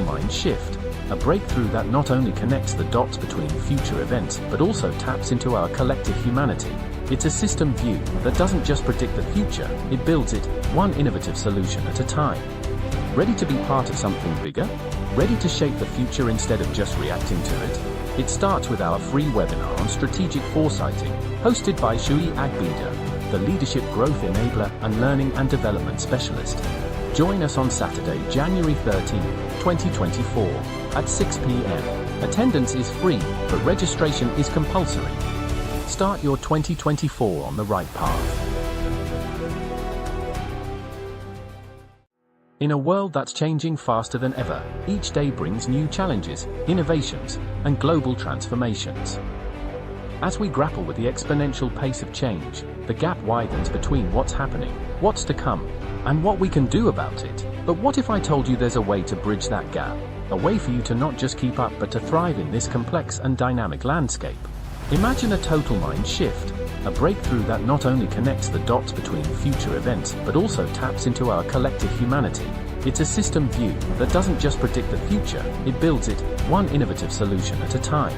mind shift, a breakthrough that not only connects the dots between future events but also taps into our collective humanity. It's a system view that doesn't just predict the future, it builds it, one innovative solution at a time. Ready to be part of something bigger? Ready to shape the future instead of just reacting to it? It starts with our free webinar on strategic foresighting, hosted by Shui Agbida, the leadership growth enabler and learning and development specialist. Join us on Saturday, January 13, 2024, at 6 p.m. Attendance is free, but registration is compulsory. Start your 2024 on the right path. In a world that's changing faster than ever, each day brings new challenges, innovations, and global transformations. As we grapple with the exponential pace of change, the gap widens between what's happening, what's to come, and what we can do about it. But what if I told you there's a way to bridge that gap? A way for you to not just keep up but to thrive in this complex and dynamic landscape. Imagine a total mind shift, a breakthrough that not only connects the dots between future events but also taps into our collective humanity. It's a system view that doesn't just predict the future, it builds it, one innovative solution at a time.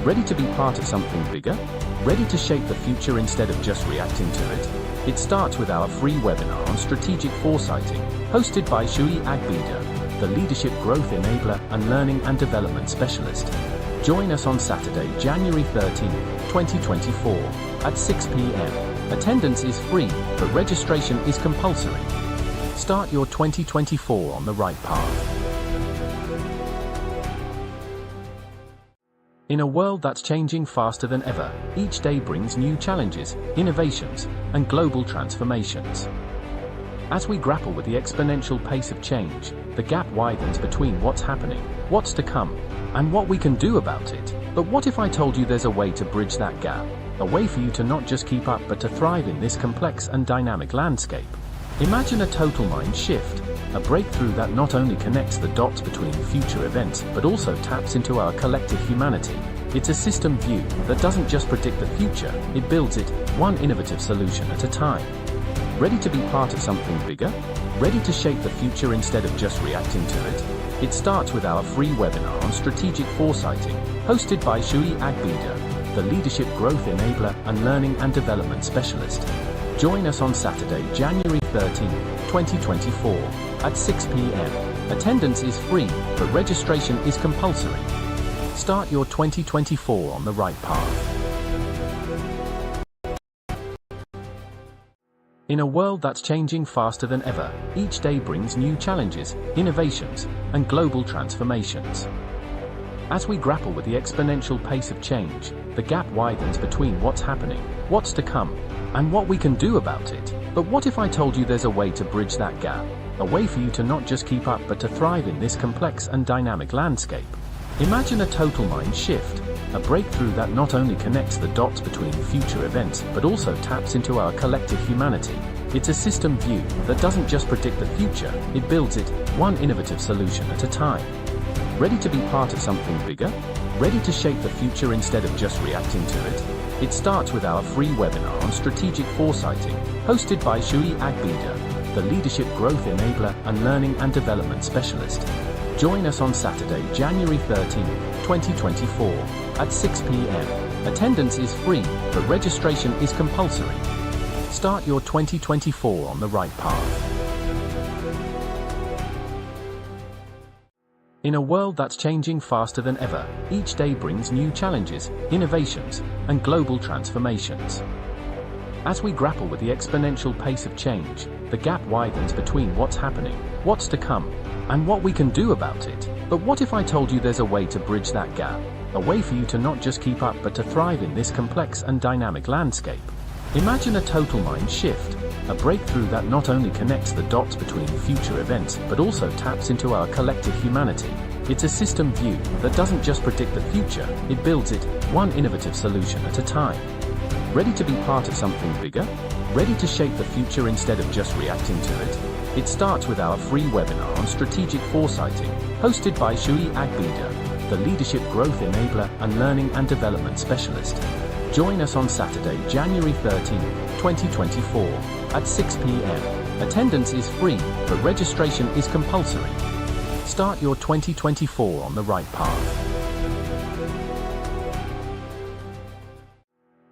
Ready to be part of something bigger? Ready to shape the future instead of just reacting to it? It starts with our free webinar on strategic foresighting, hosted by Shui Agbida, the leadership growth enabler and learning and development specialist. Join us on Saturday, January 13, 2024, at 6 p.m. Attendance is free, but registration is compulsory. Start your 2024 on the right path. In a world that's changing faster than ever, each day brings new challenges, innovations, and global transformations. As we grapple with the exponential pace of change, the gap widens between what's happening, what's to come, and what we can do about it. But what if I told you there's a way to bridge that gap? A way for you to not just keep up but to thrive in this complex and dynamic landscape. Imagine a total mind shift, a breakthrough that not only connects the dots between future events but also taps into our collective humanity. It's a system view that doesn't just predict the future, it builds it, one innovative solution at a time. Ready to be part of something bigger? Ready to shape the future instead of just reacting to it? It starts with our free webinar on strategic foresighting, hosted by Shui Agbida, the leadership growth enabler and learning and development specialist. Join us on Saturday, January 13, 2024, at 6 p.m. Attendance is free, but registration is compulsory. Start your 2024 on the right path. In a world that's changing faster than ever, each day brings new challenges, innovations, and global transformations. As we grapple with the exponential pace of change, the gap widens between what's happening, what's to come, and what we can do about it. But what if I told you there's a way to bridge that gap? A way for you to not just keep up but to thrive in this complex and dynamic landscape. Imagine a total mind shift, a breakthrough that not only connects the dots between future events but also taps into our collective humanity. It's a system view that doesn't just predict the future, it builds it, one innovative solution at a time. Ready to be part of something bigger? Ready to shape the future instead of just reacting to it? It starts with our free webinar on strategic foresighting, hosted by Shui Agbida, the leadership growth enabler and learning and development specialist. Join us on Saturday, January 13, 2024, at 6 p.m. Attendance is free, but registration is compulsory. Start your 2024 on the right path. In a world that's changing faster than ever, each day brings new challenges, innovations, and global transformations. As we grapple with the exponential pace of change, the gap widens between what's happening, what's to come, and what we can do about it. But what if I told you there's a way to bridge that gap? A way for you to not just keep up but to thrive in this complex and dynamic landscape. Imagine a total mind shift, a breakthrough that not only connects the dots between future events but also taps into our collective humanity. It's a system view that doesn't just predict the future, it builds it, one innovative solution at a time. Ready to be part of something bigger? Ready to shape the future instead of just reacting to it? It starts with our free webinar on strategic foresighting, hosted by Shui Agbida, the leadership growth enabler and learning and development specialist. Join us on Saturday, January 13, 2024, at 6 p.m. Attendance is free, but registration is compulsory. Start your 2024 on the right path.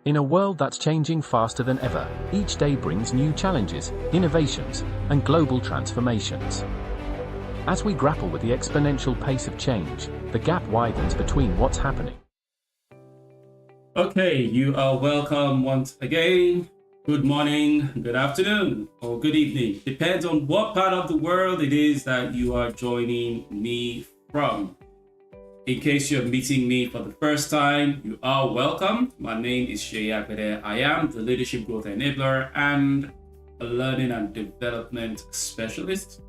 In a world that's changing faster than ever, each day brings new challenges, innovations, and global transformations. As we grapple with the exponential pace of change, the gap widens between what's happening. Okay, you are welcome once again. Good morning, good afternoon, or good evening. Depends on what part of the world it is that you are joining me from. In case you're meeting me for the first time, you are welcome. My name is Sheyi Agbede. I am the Leadership Growth Enabler and a Learning and Development Specialist.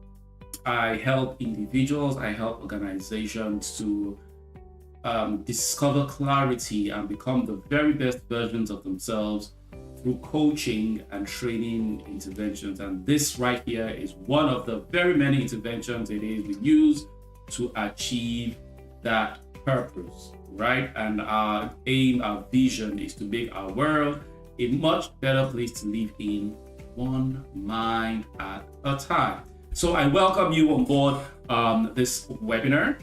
I help individuals, I help organizations to discover clarity and become the very best versions of themselves through coaching and training interventions. And this right here is one of the very many interventions it is we use to achieve that purpose, right? And our aim, our vision is to make our world a much better place to live in, one mind at a time. So I welcome you on board this webinar.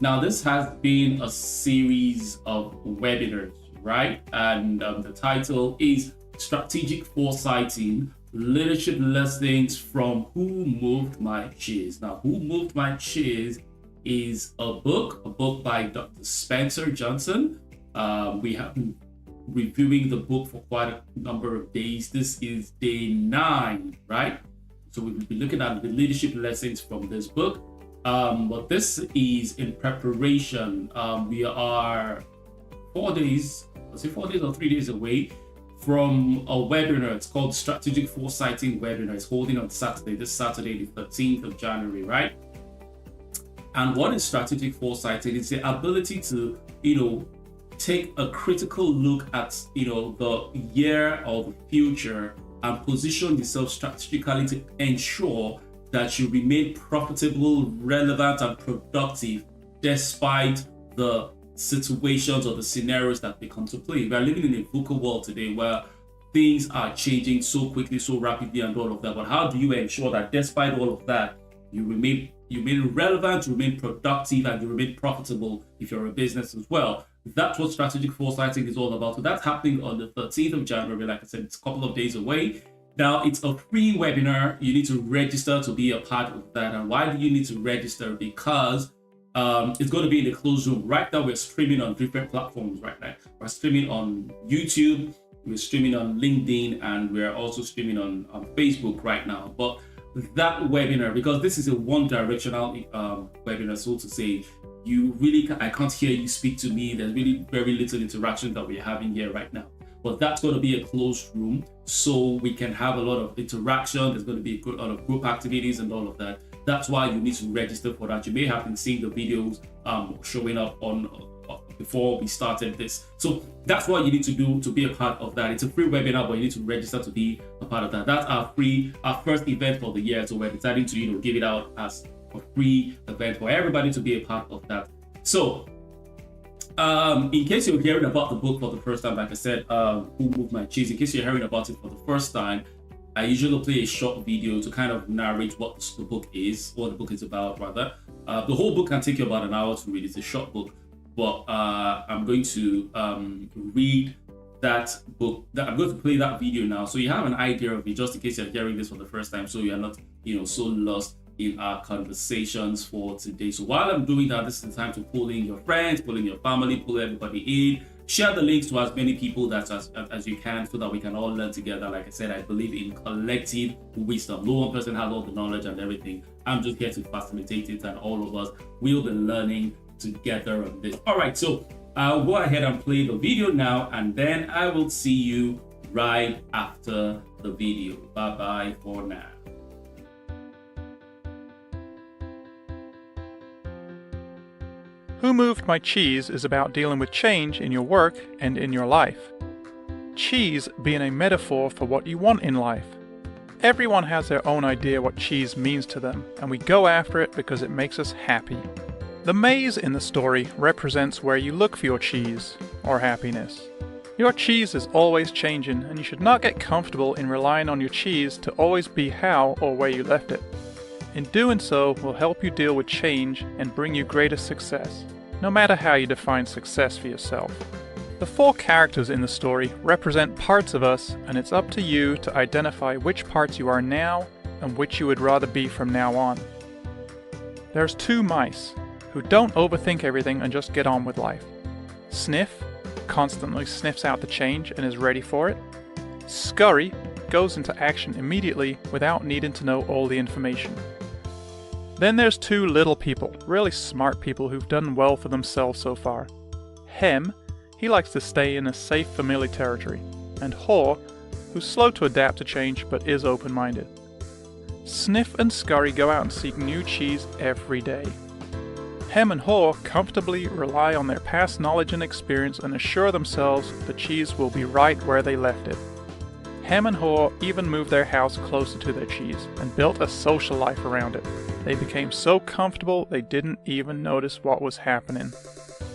Now, this has been a series of webinars, right? And the title is Strategic Foresighting, Leadership Lessons from Who Moved My Cheese. Now, Who Moved My Cheese is a book by Dr. Spencer Johnson. We have been reviewing the book for quite a number of days. This is day 9, right? So we will be looking at the leadership lessons from this book. But this is in preparation. We are 4 days or 3 days away from a webinar. It's called Strategic Foresighting webinar. It's holding on Saturday, this Saturday, the 13th of January, right? And what is strategic foresighting? It's the ability to, take a critical look at, the year or the future and position yourself strategically to ensure that you remain profitable, relevant, and productive despite the situations or the scenarios that they come to play. We are living in a VUCA world today where things are changing so quickly, so rapidly, and all of that. But how do you ensure that despite all of that, you remain relevant, you remain productive, and you remain profitable if you're a business as well? That's what strategic foresighting is all about. So that's happening on the 13th of January. Like I said, it's a couple of days away. Now, it's a free webinar. You need to register to be a part of that. And why do you need to register? Because it's going to be in a closed room. Right now, we're streaming on different platforms right now. We're streaming on YouTube, we're streaming on LinkedIn, and we're also streaming on Facebook right now. But that webinar, because this is a one-directional webinar, so to say, I can't hear you speak to me. There's really very little interaction that we're having here right now. But that's going to be a closed room, so we can have a lot of interaction. There's going to be a lot of group activities and all of that. That's why you need to register for that. You may have been seeing the videos showing up on before we started this. So that's what you need to do to be a part of that. It's a free webinar, but you need to register to be a part of that. That's our first event for the year. So we're deciding to give it out as a free event for everybody to be a part of that. So in case you're hearing about the book for the first time, like I said, Who Moved My Cheese, in case you're hearing about it for the first time, I usually play a short video to kind of narrate what the book is, what the book is about, rather. The whole book can take you about an hour to read. It's a short book, but I'm going to read that book. I'm going to play that video now, so you have an idea of it, just in case you're hearing this for the first time, so you're not, so lost in our conversations for today. So while I'm doing that, this is the time to pull in your friends, pull in your family, pull everybody in. Share the links to as many people as you can, so that we can all learn together. Like I said, I believe in collective wisdom. No one person has all the knowledge and everything. I'm just here to facilitate it, and all of us will be learning together on this. All right, so I'll go ahead and play the video now, and then I will see you right after the video. Bye-bye for now. Who Moved My Cheese is about dealing with change in your work and in your life. Cheese being a metaphor for what you want in life. Everyone has their own idea what cheese means to them, and we go after it because it makes us happy. The maze in the story represents where you look for your cheese, or happiness. Your cheese is always changing, and you should not get comfortable in relying on your cheese to always be how or where you left it. In doing so will help you deal with change and bring you greater success, no matter how you define success for yourself. The 4 characters in the story represent parts of us, and it's up to you to identify which parts you are now and which you would rather be from now on. There's 2 mice who don't overthink everything and just get on with life. Sniff constantly sniffs out the change and is ready for it. Scurry goes into action immediately without needing to know all the information. Then there's 2 little people, really smart people who've done well for themselves so far. Hem, he likes to stay in a safe, familiar territory, and Haw, who's slow to adapt to change but is open-minded. Sniff and Scurry go out and seek new cheese every day. Hem and Haw comfortably rely on their past knowledge and experience and assure themselves the cheese will be right where they left it. Hem and Haw even moved their house closer to their cheese and built a social life around it. They became so comfortable they didn't even notice what was happening.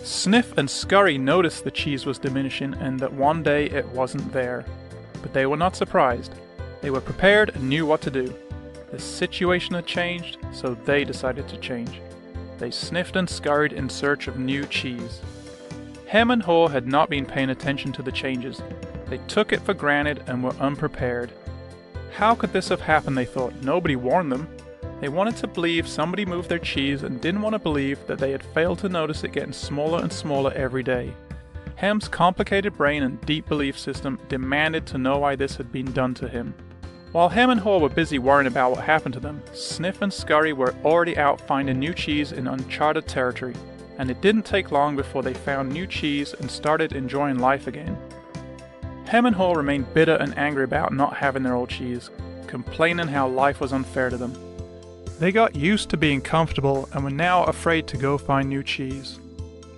Sniff and Scurry noticed the cheese was diminishing and that one day it wasn't there. But they were not surprised. They were prepared and knew what to do. The situation had changed, so they decided to change. They sniffed and scurried in search of new cheese. Hem and Haw had not been paying attention to the changes. They took it for granted and were unprepared. How could this have happened, they thought? Nobody warned them. They wanted to believe somebody moved their cheese and didn't want to believe that they had failed to notice it getting smaller and smaller every day. Hem's complicated brain and deep belief system demanded to know why this had been done to him. While Hem and Haw were busy worrying about what happened to them, Sniff and Scurry were already out finding new cheese in uncharted territory, and it didn't take long before they found new cheese and started enjoying life again. Hem and Haw remained bitter and angry about not having their old cheese, complaining how life was unfair to them. They got used to being comfortable and were now afraid to go find new cheese.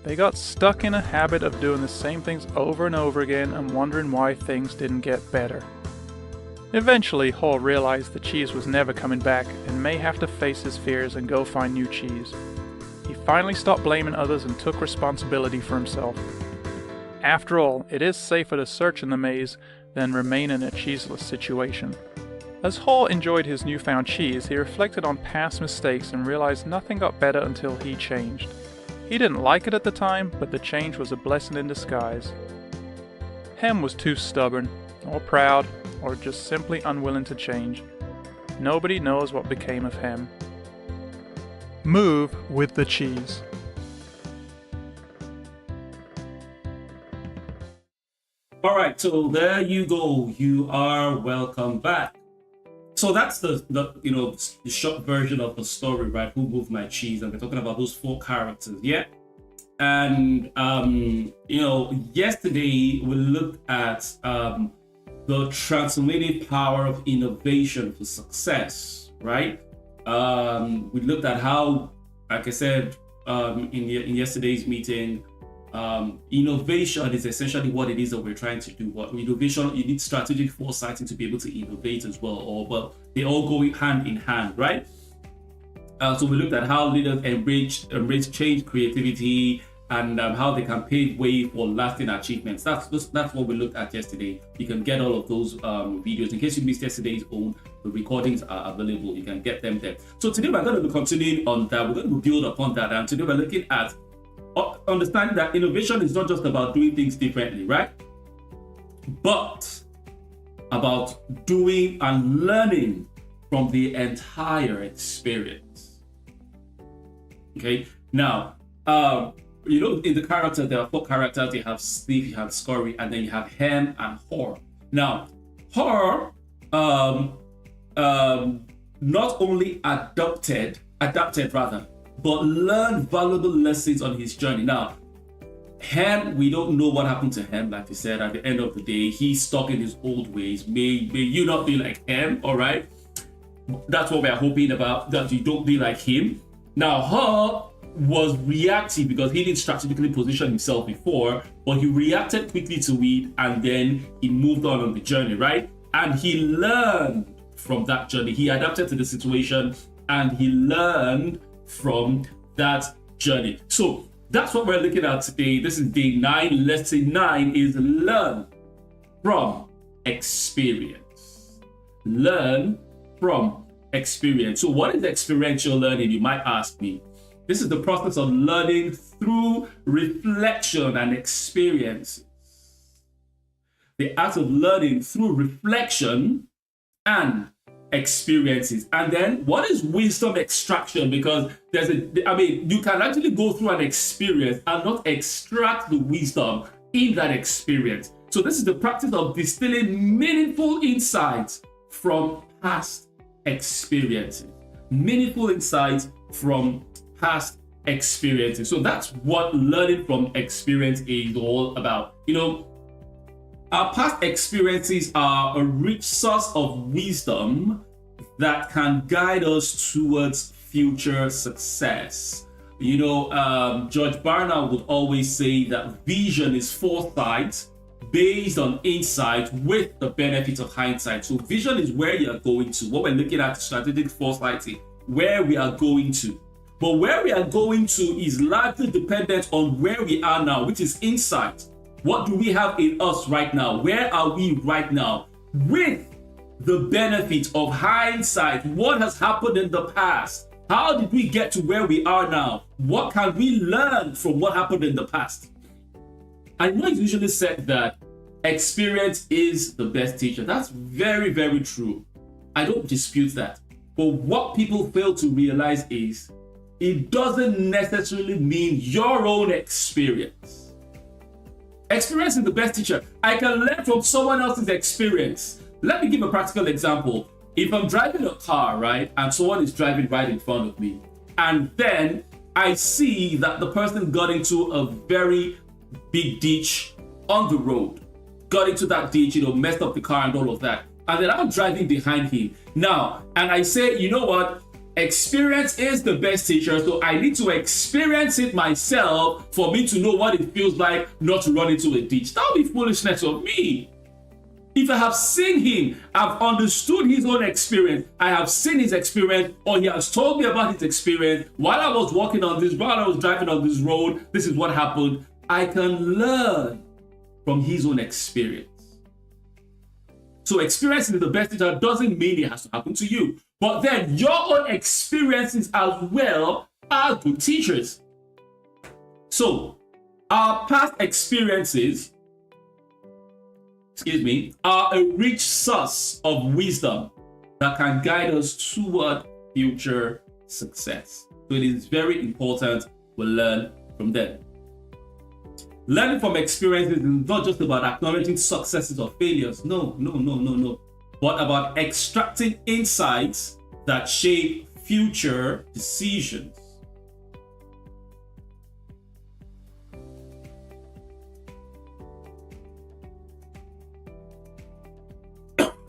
They got stuck in a habit of doing the same things over and over again and wondering why things didn't get better. Eventually, Haw realized the cheese was never coming back and may have to face his fears and go find new cheese. He finally stopped blaming others and took responsibility for himself. After all, it is safer to search in the maze than remain in a cheeseless situation. As Haw enjoyed his newfound cheese, he reflected on past mistakes and realized nothing got better until he changed. He didn't like it at the time, but the change was a blessing in disguise. Hem was too stubborn, or proud, or just simply unwilling to change. Nobody knows what became of Hem. Move with the cheese. All right, so there you go. You are welcome back. So that's the short version of the story, right? Who Moved My Cheese? And we're talking about those 4 characters, yeah. And yesterday we looked at the transformative power of innovation for success, right? We looked at how, like I said, in yesterday's meeting, innovation is essentially what it is that we're trying to do. What innovation, you need strategic foresighting to be able to innovate as well, but they all go hand in hand, right? So we looked at how leaders embrace change, creativity, and how they can pave way for lasting achievements. That's what we looked at yesterday. You can get all of those videos. In case you missed yesterday's own, the recordings are available. You can get them there. So today we're going to be continuing on that. We're going to build upon that. And today we're looking at understanding that innovation is not just about doing things differently, right? But about doing and learning from the entire experience. Okay, now, in the characters, there are 4 characters. You have Sniff, you have Scurry, and then you have Hem and Haw. Now, Haw not only adapted, but learned valuable lessons on his journey. Now, Hem, we don't know what happened to Hem. Like you said, at the end of the day, he's stuck in his old ways. May you not be like Hem, all right? That's what we're hoping about, that you don't be like him. Now, Haw was reactive because he didn't strategically position himself before, but he reacted quickly to it and then he moved on the journey, right? And he learned from that journey. He adapted to the situation and he learned from that journey. So that's what we're looking at today. This is day 9. Lesson 9 is learn from experience. Learn from experience. So what is experiential learning, you might ask me? This is the process of learning through reflection and experience. The art of learning through reflection and experiences. And then what is wisdom extraction? Because you can actually go through an experience and not extract the wisdom in that experience. So this is the practice of distilling meaningful insights from past experiences. Meaningful insights from past experiences. So that's what learning from experience is all about. Our past experiences are a rich source of wisdom that can guide us towards future success. George Barna would always say that vision is foresight based on insight with the benefit of hindsight. So vision is where you're going to. What we're looking at is strategic foresighting, where we are going to. But where we are going to is largely dependent on where we are now, which is insight. What do we have in us right now? Where are we right now? With the benefit of hindsight, what has happened in the past? How did we get to where we are now? What can we learn from what happened in the past? I know it's usually said that experience is the best teacher. That's very, very true. I don't dispute that. But what people fail to realize is it doesn't necessarily mean your own experience. Experience is the best teacher. I can learn from someone else's experience. Let me give a practical example. If I'm driving a car, right, and someone is driving right in front of me, and then I see that the person got into a very big ditch on the road, got into that ditch, messed up the car and all of that, and then I'm driving behind him. Now, and I say, you know what? Experience is the best teacher, so I need to experience it myself for me to know what it feels like not to run into a ditch. That would be foolishness of me. If I have seen him, I've understood his own experience, I have seen his experience, or he has told me about his experience, while I was walking on this, while I was driving on this road, this is what happened, I can learn from his own experience. So experiencing the best teacher doesn't mean it has to happen to you. But then your own experiences as well are good teachers. So our past experiences, are a rich source of wisdom that can guide us toward future success. So it is very important we learn from them. Learning from experiences is not just about acknowledging successes or failures. No. But about extracting insights that shape future decisions.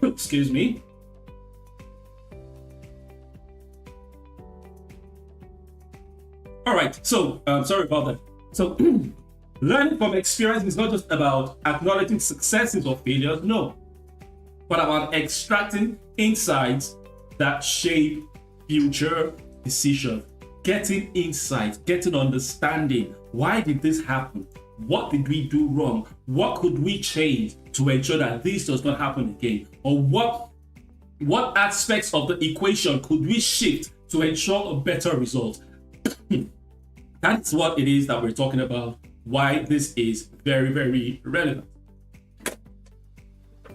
Excuse me. All right, so sorry about that. So learning from experience is not just about acknowledging successes or failures, no, but about extracting insights that shape future decisions. Getting insight, getting understanding. Why did this happen? What did we do wrong? What could we change to ensure that this does not happen again? Or what aspects of the equation could we shift to ensure a better result? That's what it is that we're talking about, why this is very, very relevant.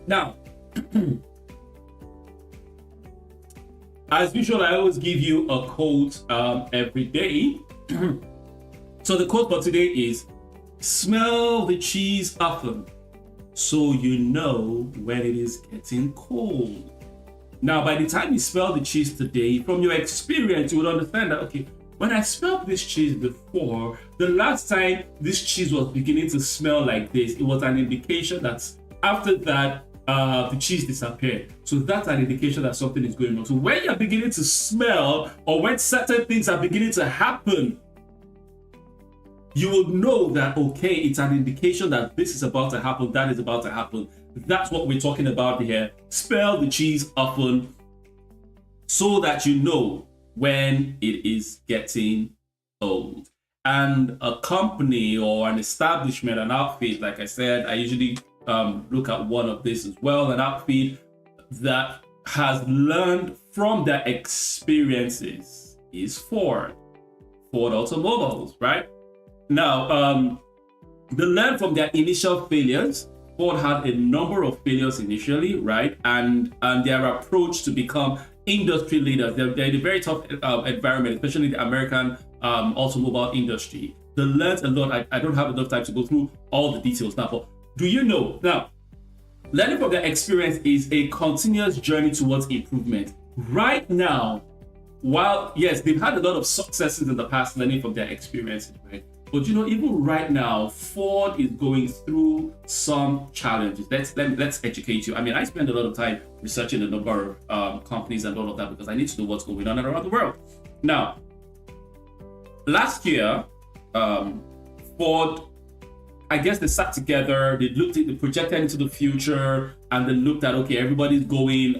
Now, as usual, I always give you a quote every day. So the quote for today is, smell the cheese often so you know when it is getting cold. Now, by the time you smell the cheese today, from your experience, you will understand that, okay, when I smelled this cheese before, the last time this cheese was beginning to smell like this, it was an indication that after that, the cheese disappeared. So that's an indication that something is going on. So when you're beginning to smell, or when certain things are beginning to happen, you will know that, okay, it's an indication that this is about to happen, that is about to happen. That's what we're talking about here. Smell the cheese often so that you know when it is getting old. And a company or an establishment, an outfit, like I said, I usually look at one of this as well, an outfit that has learned from their experiences is Ford Automobiles, right? Now, they learned from their initial failures. Ford had a number of failures initially, right? And their approach to become industry leaders. They're in a very tough environment, especially the American automobile industry. They learned a lot. I don't have enough time to go through all the details now, but do you know now? Learning from their experience is a continuous journey towards improvement. Right now, while yes, they've had a lot of successes in the past learning from their experiences, right? But you know, even right now, Ford is going through some challenges. Let's educate you. I mean, I spend a lot of time researching a number of companies and all of that because I need to know what's going on around the world. Now, last year, Ford, I guess they sat together, they projected into the future, and they looked at, okay, everybody's going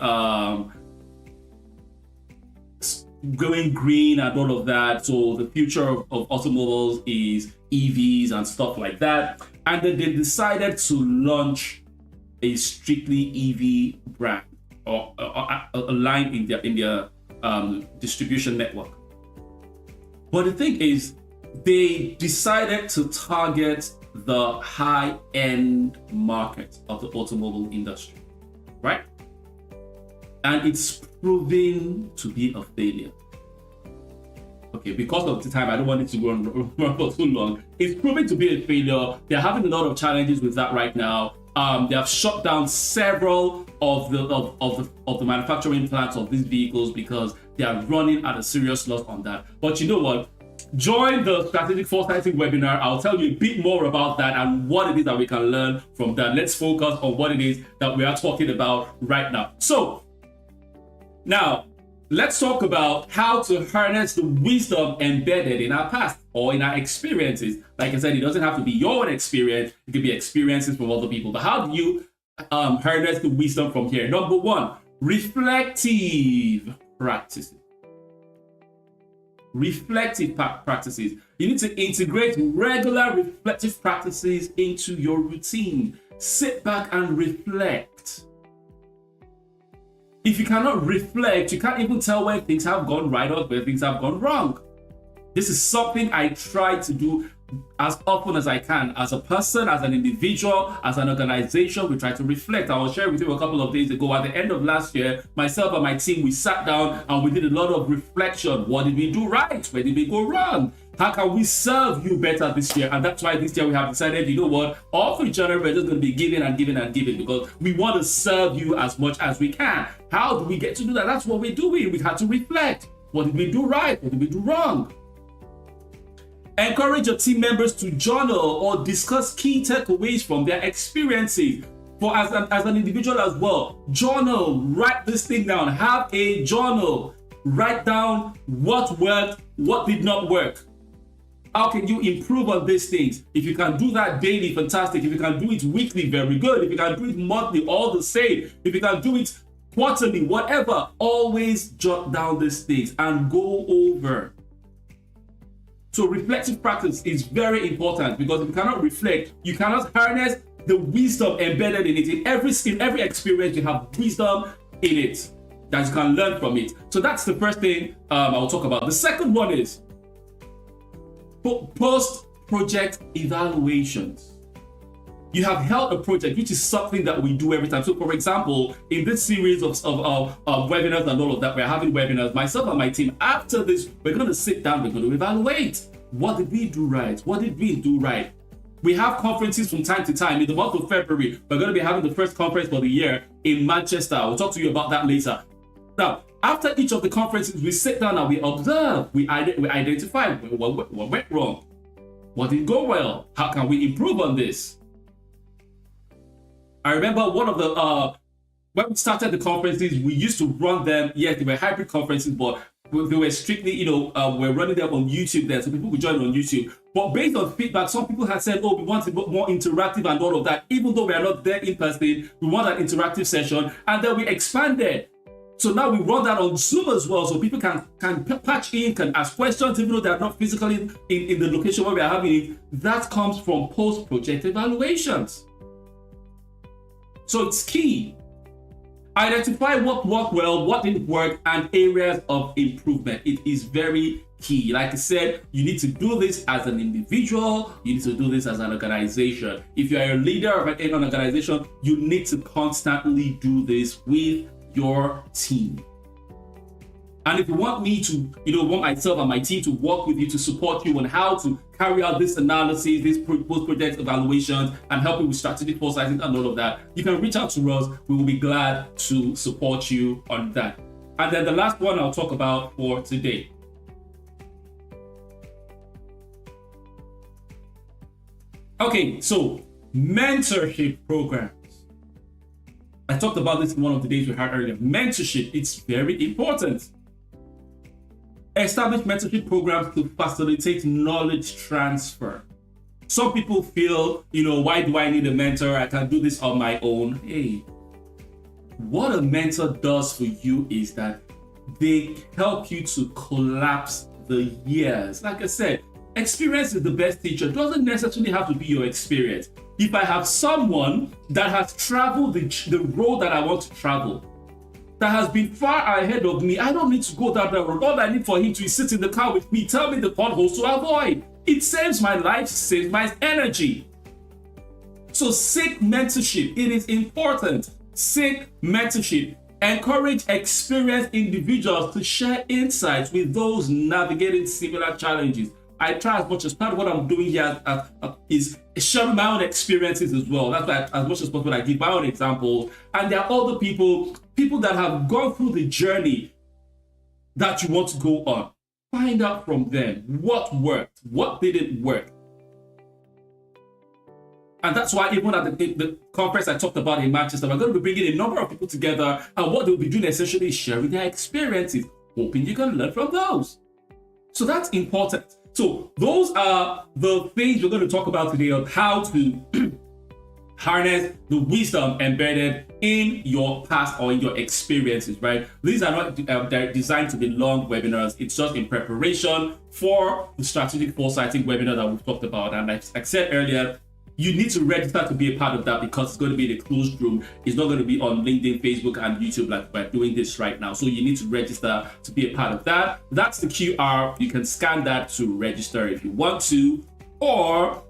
green and all of that. So the future of automobiles is EVs and stuff like that. And then they decided to launch a strictly EV brand or a line in their distribution network. But the thing is, they decided to target the high-end market of the automobile industry, right? And it's proving to be a failure. Okay, because of the time, I don't want it to go on for too long. It's proving to be a failure. They're having a lot of challenges with that right now. They have shut down several of the manufacturing plants of these vehicles because they are running at a serious loss on that. But you know what? Join the Strategic Foresighting webinar. I'll tell you a bit more about that and what it is that we can learn from that. Let's focus on what it is that we are talking about right now. So, now, let's talk about how to harness the wisdom embedded in our past or in our experiences. Like I said, it doesn't have to be your own experience. It could be experiences from other people. But how do you harness the wisdom from here? Number one, reflective practices. Reflective practices. You need to integrate regular reflective practices into your routine. Sit back and reflect. If you cannot reflect, you can't even tell when things have gone right or where things have gone wrong. This is something I try to do as often as I can. As a person, as an individual, as an organization, we try to reflect. I will share with you a couple of days ago. At the end of last year, myself and my team, we sat down and we did a lot of reflection. What did we do right? Where did we go wrong? How can we serve you better this year? And that's why this year we have decided, you know what, all through January, we're just going to be giving and giving and giving because we want to serve you as much as we can. How do we get to do that? That's what we're doing. We had to reflect. What did we do right? What did we do wrong? Encourage your team members to journal or discuss key takeaways from their experiences. For as an individual as well, journal, write this thing down. Have a journal. Write down what worked, what did not work. How can you improve on these things? If you can do that daily, fantastic. If you can do it weekly, very good. If you can do it monthly, all the same. If you can do it quarterly, whatever, always jot down these things and go over. So reflective practice is very important because if you cannot reflect, you cannot harness the wisdom embedded in it. In every experience, you have wisdom in it that you can learn from it. So that's the first thing I'll talk about. The second one is post-project evaluations. You have held a project, which is something that we do every time. So for example, in this series of webinars and all of that, we're having webinars, myself and my team, after this, we're going to sit down, we're going to evaluate. What did we do right? What did we do right? We have conferences from time to time. In the month of February, we're going to be having the first conference for the year in Manchester. We'll talk to you about that later. Now, after each of the conferences, we sit down and we observe, we identify what went wrong, what did go well, how can we improve on this? I remember one of the, when we started the conferences, we used to run them, yes, they were hybrid conferences, but they were strictly, we're running them on YouTube there, so people could join on YouTube. But based on feedback, some people had said, we want it more interactive and all of that. Even though we are not there in person, we want an interactive session, and then we expanded. So now we run that on Zoom as well, so people can patch in, can ask questions, even though they're not physically in the location where we are having it. That comes from post-project evaluations. So it's key. Identify what worked well, what didn't work, and areas of improvement. It is very key. Like I said, you need to do this as an individual, you need to do this as an organization. If you are a leader of an organization, you need to constantly do this with your team. And if you want me to, want myself and my team to work with you to support you on how to carry out this analysis, this post-project evaluations, and help you with strategic foresighting and all of that, you can reach out to us. We will be glad to support you on that. And then the last one I'll talk about for today. Okay, so mentorship programs. I talked about this in one of the days we had earlier. Mentorship, it's very important. Establish mentorship programs to facilitate knowledge transfer. Some people feel, why do I need a mentor? I can do this on my own. Hey, what a mentor does for you is that they help you to collapse the years. Like I said, experience is the best teacher. It doesn't necessarily have to be your experience. If I have someone that has traveled the road that I want to travel, that has been far ahead of me, I don't need to go down that road. All I need for him to is sit in the car with me, tell me the potholes to avoid. It saves my life, saves my energy. So seek mentorship. It is important. Seek mentorship. Encourage experienced individuals to share insights with those navigating similar challenges. I try as much as part of what I'm doing here is sharing my own experiences as well. That's why as much as possible I give my own examples. And there are other people that have gone through the journey that you want to go on. Find out from them what worked, what didn't work. And that's why even at the conference I talked about in Manchester, we're going to be bringing a number of people together, and what they'll be doing essentially is sharing their experiences, hoping you can learn from those. So that's important. So those are the things we're going to talk about today on how to harness the wisdom embedded in your past or in your experiences, right? These are not they're designed to be long webinars. It's just in preparation for the strategic foresighting webinar that we've talked about. And like I said earlier, you need to register to be a part of that because it's going to be in a closed room. It's not going to be on LinkedIn, Facebook, and YouTube like we're doing this right now. So you need to register to be a part of that. That's the QR. You can scan that to register if you want to, or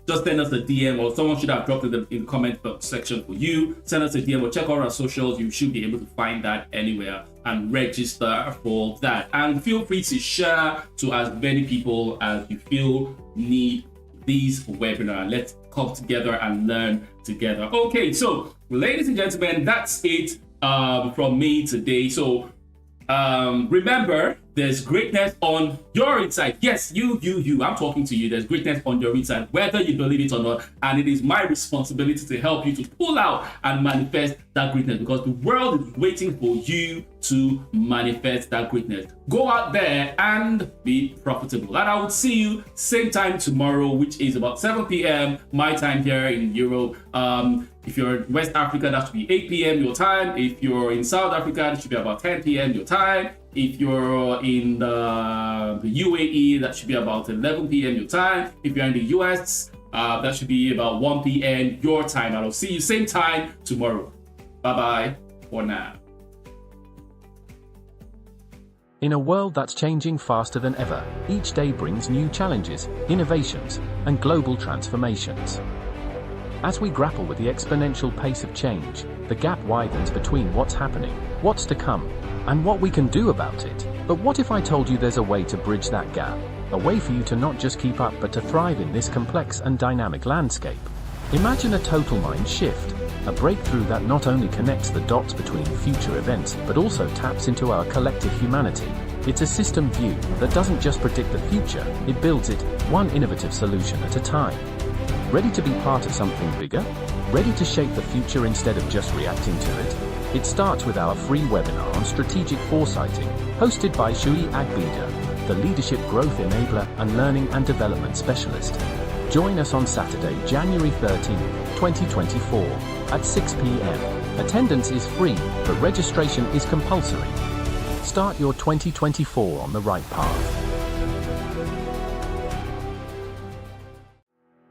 just send us a DM, or someone should have dropped in the comment section for you. Send us a DM or check out our socials. You should be able to find that anywhere and register for that. And feel free to share to as many people as you feel need these webinar. Let's come together and learn together. Okay, so ladies and gentlemen, that's it from me today. So remember, there's greatness on your inside. Yes, you, I'm talking to you. There's greatness on your inside, whether you believe it or not. And it is my responsibility to help you to pull out and manifest that greatness, because the world is waiting for you to manifest that greatness. Go out there and be profitable. And I will see you same time tomorrow, which is about 7 p.m. my time here in Europe. If you're in West Africa, that should be 8 p.m. your time. If you're in South Africa, that should be about 10 p.m. your time. If you're in the UAE, that should be about 11 p.m. your time. If you're in the US, that should be about 1 p.m. your time. And I'll see you same time tomorrow. Bye-bye for now. In a world that's changing faster than ever, each day brings new challenges, innovations, and global transformations. As we grapple with the exponential pace of change, the gap widens between what's happening, what's to come, and what we can do about it. But what if I told you there's a way to bridge that gap? A way for you to not just keep up but to thrive in this complex and dynamic landscape. Imagine a total mind shift, a breakthrough that not only connects the dots between future events but also taps into our collective humanity. It's a system view that doesn't just predict the future, it builds it, one innovative solution at a time. Ready to be part of something bigger? Ready to shape the future instead of just reacting to it? It starts with our free webinar on strategic foresighting, hosted by Shui Agbida, the leadership growth enabler and learning and development specialist. Join us on Saturday, January 13, 2024, at 6 p.m. Attendance is free, but registration is compulsory. Start your 2024 on the right path.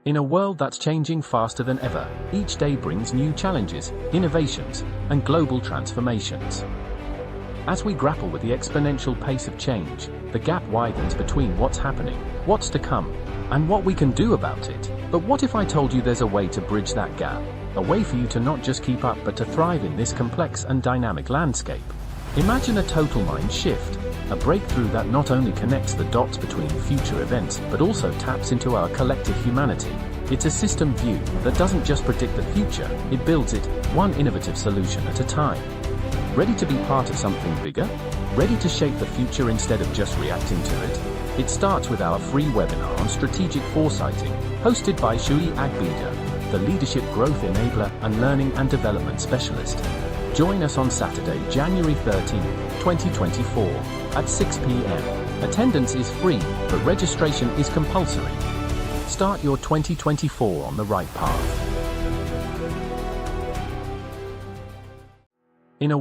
In a world that's changing faster than ever, each day brings new challenges, innovations, and global transformations. As we grapple with the exponential pace of change, the gap widens between what's happening, what's to come, and what we can do about it. But what if I told you there's a way to bridge that gap? A way for you to not just keep up but to thrive in this complex and dynamic landscape. Imagine a total mind shift, a breakthrough that not only connects the dots between future events but also taps into our collective humanity. It's a system view that doesn't just predict the future, it builds it, one innovative solution at a time. Ready to be part of something bigger? Ready to shape the future instead of just reacting to it? It starts with our free webinar on strategic foresighting, hosted by Shui Agbida, the leadership growth enabler and learning and development specialist. Join us on Saturday, January 13, 2024, at 6 p.m. Attendance is free, but registration is compulsory. Start your 2024 on the right path. In a